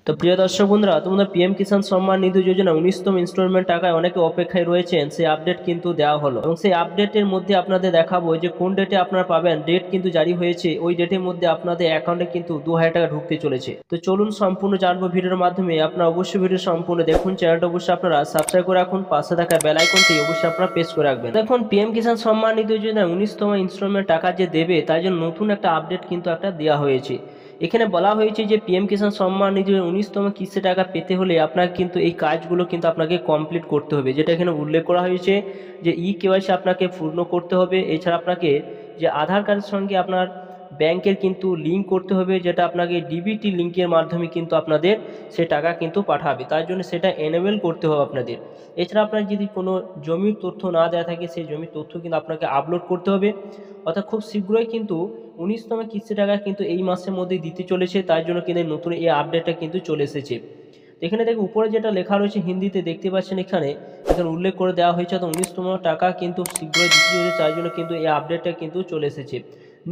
তো প্রিয় দর্শক বন্ধুরা, তোমরা পিএম কিষাণ সম্মান নিধি যোজনা 19তম ইনস্টলমেন্ট টাকায় অনেকে অপেক্ষায় রয়েছেন। সেই আপডেট কিন্তু দেওয়া হলো এবং সেই আপডেটের মধ্যে আপনাদের দেখাবো যে কোন ডেটে আপনারা পাবেন। ডেট কিন্তু জারি হয়েছে, ওই ডেটের মধ্যে আপনাদের অ্যাকাউন্টে কিন্তু 2000 টাকা ঢুকতে চলেছে। তো চলুন সম্পূর্ণ জানবো ভিডিওর মাধ্যমে। আপনারা অবশ্যই ভিডিও সম্পূর্ণ দেখুন। চ্যানেলটা অবশ্যই আপনারা সাবস্ক্রাইব করে রাখুন, পাশে থাকা বেল আইকনটি অবশ্যই আপনারা প্রেস করে রাখবেন। দেখুন, পিএম কিষাণ সম্মান নিধি যোজনা 19তম ইনস্টলমেন্ট টাকা যে দেবে তার জন্য নতুন একটা আপডেট কিন্তু একটা দেওয়া হয়েছে। এখানে বলা হয়েছে যে পিএম কিষাণ সম্মান নিধি 19তম কিস্তি টাকা পেতে হলে আপনাকে কিন্তু এই কাজগুলো কিন্তু আপনাকে কমপ্লিট করতে হবে, যেটা এখানে উল্লেখ করা হয়েছে যে কেওয়াইসি আপনাকে পূর্ণ করতে হবে। এছাড়া আপনাকে যে আধার কার্ডের সঙ্গে আপনার ব্যাংকের কিন্তু লিঙ্ক করতে হবে, যেটা আপনাকে ডিবিটি লিঙ্কের মাধ্যমে কিন্তু আপনাদের সে টাকা কিন্তু পাঠাবে। তার জন্য সেটা এনেবল করতে হবে আপনাদের। এছাড়া আপনার যদি কোনো জমির তথ্য না দেওয়া থাকে, সেই জমির তথ্য কিন্তু আপনাকে আপলোড করতে হবে। অর্থাৎ খুব শীঘ্রই কিন্তু 19তম কিস্তি টাকা কিন্তু এই মাসের মধ্যেই দিতে চলেছে। তার জন্য কিন্তু নতুন এই আপডেটটা কিন্তু চলে এসেছে। এখানে দেখুন উপরে যেটা লেখা রয়েছে হিন্দিতে দেখতে পাচ্ছেন, এখানে উল্লেখ করে দেওয়া হয়েছে তো 19তম টাকা কিন্তু শীঘ্রই দিতে চলেছে। তার জন্য কিন্তু এই আপডেটটা কিন্তু চলে এসেছে।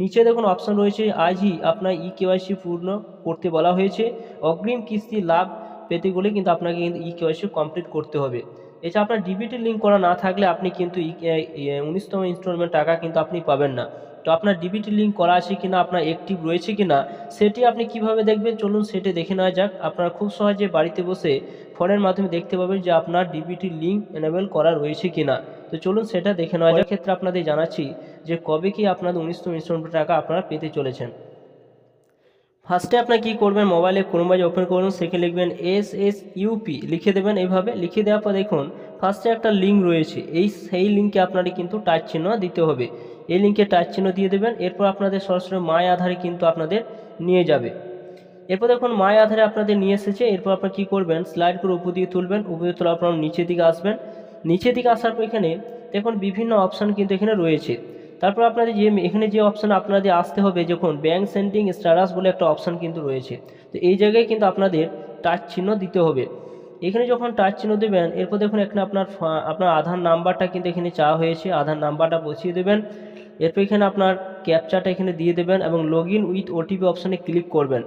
নিচে দেখুন অপশান রয়েছে, আজই আপনার কেওয়াইসি পূর্ণ করতে বলা হয়েছে। অগ্রিম কিস্তি লাভ পেতে গেলে কিন্তু আপনাকে কিন্তু কেওয়াইসি কমপ্লিট করতে হবে। এছাড়া আপনার ডিবিটি লিঙ্ক করা না থাকলে আপনি কিন্তু 19তম ইনস্টলমেন্ট টাকা কিন্তু আপনি পাবেন না। তো আপনার ডিবিটি লিঙ্ক করা আছে কিনা, আপনার অ্যাক্টিভ রয়েছে কিনা, সেটি আপনি কিভাবে দেখবেন চলুন সেটি দেখে নেওয়া যাক। আপনারা খুব সহজে বাড়িতে বসে ফোনের মাধ্যমে দেখতে পাবেন যে আপনার ডিবিটি লিঙ্ক এনেবল করা রয়েছে কিনা। তো চলুন সেটা দেখে নেওয়া যাক। ক্ষেত্রে আপনাদের জানাচ্ছি যে কবে কি আপনাদের 19তম ইনস্টলমেন্ট টাকা আপনারা পেতে চলেছেন। ফার্স্টে আপনার কী করবেন, মোবাইলে ক্রোমবাজ ওপেন করুন, সেখানে লিখবেন SSUP লিখে দেবেন। এইভাবে লিখে দেওয়ার পর দেখুন ফার্স্টে একটা লিঙ্ক রয়েছে, সেই লিঙ্কে আপনাদের কিন্তু টাচ চিহ্ন দিতে হবে। এই লিঙ্কে টাচ চিহ্ন দিয়ে দেবেন। এরপর আপনাদের সরাসরি মাই আধারে কিন্তু আপনাদের নিয়ে যাবে। এরপর দেখুন মাই আধারে আপনাদের নিয়ে এসেছে। এরপর আপনার কী করবেন, স্লাইড করে উপর দিকে তুলবেন। উপর দিকে তোলার পর নিচের দিকে আসবেন। নিচের দিকে আসার পর এখানে দেখুন বিভিন্ন অপশান কিন্তু এখানে রয়েছে। তারপর আপনাদের এখানে যে অপশান আপনাদের আসতে হবে, যখন ব্যাঙ্ক সেন্ডিং স্ট্যাটাস বলে একটা অপশান কিন্তু রয়েছে। তো এই জায়গায় কিন্তু আপনাদের টাচ চিহ্ন দিতে হবে। এখানে যখন টাচ চিহ্ন দেবেন, এরপর দেখুন এখানে আপনার আধার নাম্বারটা কিন্তু এখানে চাওয়া হয়েছে। আধার নাম্বারটা বসিয়ে দেবেন। এরপর এখানে আপনার ক্যাপচাটা এখানে দিয়ে দেবেন এবং লগ ইন উইথ ওটিপি অপশানে ক্লিক করবেন।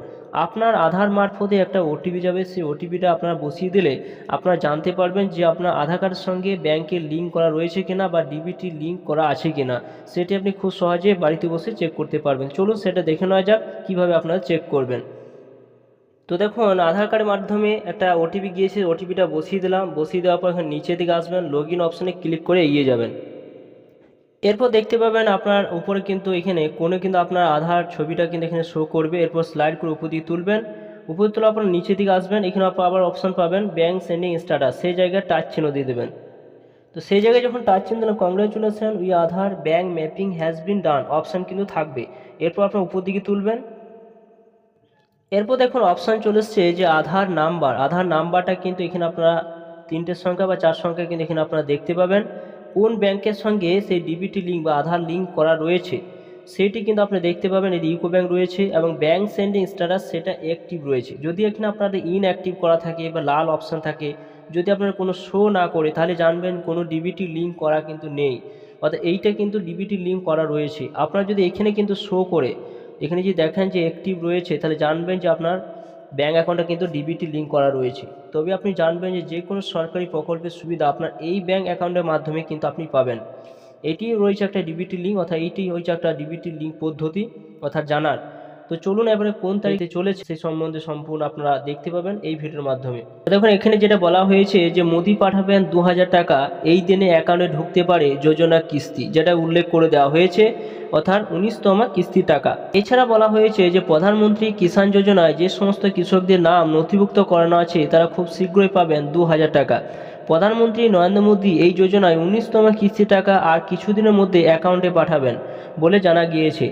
আপনার আধার মারফতে একটা ওটিপি যাবে, সেই ওটিপিটা আপনারা বসিয়ে দিলে আপনারা জানতে পারবেন যে আপনার আধার কার্ডের সঙ্গে ব্যাংকের লিঙ্ক করা রয়েছে কিনা বা ডিবিটি লিঙ্ক করা আছে কিনা। সেটি আপনি খুব সহজে বাড়িতে বসে চেক করতে পারবেন। চলুন সেটা দেখে নেওয়া যাক কীভাবে আপনারা চেক করবেন। তো দেখুন আধার কার্ডের মাধ্যমে একটা ওটিপি গিয়েছে, ওটিপিটা বসিয়ে দিলাম। বসিয়ে দেওয়ার পর এখানে নিচের দিকে আসবেন, লগ ইন অপশানে ক্লিক করে এগিয়ে যাবেন। এরপর দেখতে পাবেন আপনার উপরে কিন্তু এখানে কিন্তু আপনার আধার ছবিটা কিন্তু এখানে শো করবে। এরপর স্লাইড করে উপর দিকে তুলবেন। উপর তোলার পর নিচের দিকে আসবেন, এখানে আবার অপশান পাবেন ব্যাঙ্ক সেন্ডিং স্ট্যাটাস, সেই জায়গায় টাচ চিহ্ন দিয়ে দেবেন। তো সেই জায়গায় যখন টাচ চিহ্ন দিলেন, congratulation we Aadhaar bank mapping has been done option কিন্তু থাকবে। এরপর আপনার উপর দিকে তুলবেন। এরপর দেখুন অপশান চলে এসছে যে আধার নাম্বারটা কিন্তু এখানে আপনারা 3টে সংখ্যা বা 4 সংখ্যা কিন্তু এখানে আপনারা দেখতে পাবেন। কোন ব্যাংকের সঙ্গে সেই ডিবিটি লিঙ্ক বা আধার লিঙ্ক করা রয়েছে সেটি কিন্তু আপনি দেখতে পাবেন। এই ইউকো ব্যাঙ্ক রয়েছে এবং ব্যাঙ্ক সেন্ডিং স্ট্যাটাস সেটা অ্যাক্টিভ রয়েছে। যদি এখানে আপনাদের ইনঅ্যাক্টিভ করা থাকে বা লাল অপশান থাকে, যদি আপনার কোনো শো না করে, তাহলে জানবেন কোনো ডিবিটি লিঙ্ক করা কিন্তু নেই। অর্থাৎ এইটা কিন্তু ডিবিটি লিঙ্ক করা রয়েছে। আপনার যদি এখানে কিন্তু শো করে, এখানে যদি দেখেন যে অ্যাক্টিভ রয়েছে, তাহলে জানবেন যে আপনার ব্যাঙ্ক অ্যাকাউন্টটা কিন্তু ডিবিটি লিঙ্ক করা রয়েছে। তবে আপনি জানবেন যে কোনো সরকারি প্রকল্পের সুবিধা আপনার এই ব্যাঙ্ক অ্যাকাউন্টের মাধ্যমে কিন্তু আপনি পাবেন। এটি রয়েছে একটা ডিবিটি লিঙ্ক, অর্থাৎ এইটি হচ্ছে একটা ডিবিটি লিঙ্ক পদ্ধতি অর্থাৎ জানার। তো চলুন এবারে কোন তারিখে চলেছে সেই সম্বন্ধে সম্পূর্ণ আপনারা দেখতে পাবেন এই ভিডিওর মাধ্যমে। দেখুন এখানে যেটা বলা হয়েছে যে মোদি পাঠাবেন 2000 টাকা, এই দিনে অ্যাকাউন্টে ঢুকতে পারে যোজনা কিস্তি, যেটা উল্লেখ করে দেওয়া হয়েছে, অর্থাৎ 19তম কিস্তির টাকা। এছাড়া বলা হয়েছে যে প্রধানমন্ত্রী কিষাণ যোজনায় যে সমস্ত কৃষকদের নাম নথিভুক্ত করানো আছে তারা খুব শীঘ্রই পাবেন 2000 টাকা। প্রধানমন্ত্রী নরেন্দ্র মোদী এই যোজনায় 19তম কিস্তি টাকা আর কিছুদিনের মধ্যে অ্যাকাউন্টে পাঠাবেন বলে জানা গিয়েছে।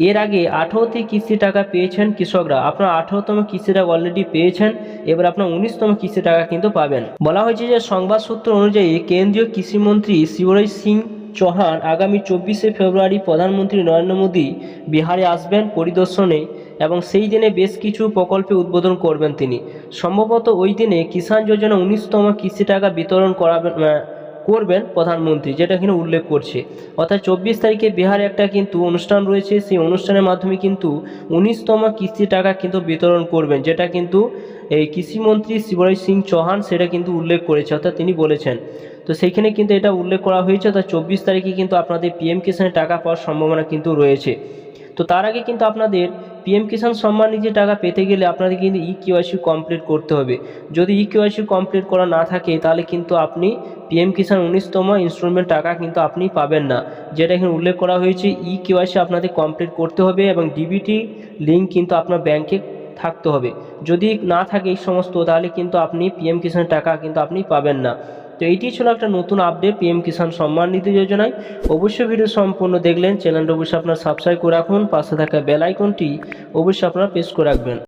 এর আগে 18টি কিস্তি টাকা পেয়েছেন কৃষকরা। আপনার 18তম কিস্তি টাকা অলরেডি পেয়েছেন, এবার আপনার 19তম কিস্তি টাকা কিন্তু পাবেন। বলা হয়েছে যে সংবাদ সূত্র অনুযায়ী কেন্দ্রীয় কৃষিমন্ত্রী শিবরাজ সিং চৌহান আগামী 24শে ফেব্রুয়ারি প্রধানমন্ত্রী নরেন্দ্র মোদী বিহারে আসবেন পরিদর্শনে এবং সেই দিনে বেশ কিছু প্রকল্পে উদ্বোধন করবেন তিনি। সম্ভবত ওই দিনে কিষাণ যোজনা 19তম কিস্তি টাকা বিতরণ করবেন প্রধানমন্ত্রী, যেটা এখানে উল্লেখ করছে। অর্থাৎ 24 তারিখে বিহারে একটা কিন্তু অনুষ্ঠান রয়েছে, সেই অনুষ্ঠানের মাধ্যমে কিন্তু 19তম কিস্তি টাকা কিন্তু বিতরণ করবেন, যেটা কিন্তু এই কৃষিমন্ত্রী শিবরাজ সিং চৌহান সেটা কিন্তু উল্লেখ করেছে, অর্থাৎ তিনি বলেছেন। তো সেইখানে কিন্তু এটা উল্লেখ করা হয়েছে, অর্থাৎ 24 তারিখে কিন্তু আপনাদের পিএম কিষাণের টাকা পাওয়ার সম্ভাবনা কিন্তু রয়েছে। তো তার আগে কিন্তু আপনাদের পিএম কিষাণ সম্মান নিধি টাকা পেতে গেলে আপনাদের কিন্তু ইকেওয়াইসি কমপ্লিট করতে হবে। যদি ইকেওয়াইসি কমপ্লিট করা না থাকে তাহলে কিন্তু আপনি পিএম কিষাণ 19তম ইনস্টলমেন্ট টাকা কিন্তু আপনি পাবেন না। যেটা এখানে উল্লেখ করা হয়েছে, ইকেওয়াইসি আপনাদের কমপ্লিট করতে হবে এবং ডিবিটি লিঙ্ক কিন্তু আপনার ব্যাংকে থাকতে হবে। যদি না থাকে এই সমস্ত, তাহলে কিন্তু আপনি পিএম কিষাণের টাকা কিন্তু আপনি পাবেন না। তো এইটি ছিল একটা নতুন আপডেট পিএম কিষাণ সম্মান নিধি যোজনায়। অবশ্যই ভিডিও সম্পূর্ণ দেখলেন, চ্যানেলটা অবশ্যই আপনার সাবস্ক্রাইব করে রাখুন, পাশে থাকা বেল আইকনটি অবশ্যই আপনারা প্রেস করে রাখবেন।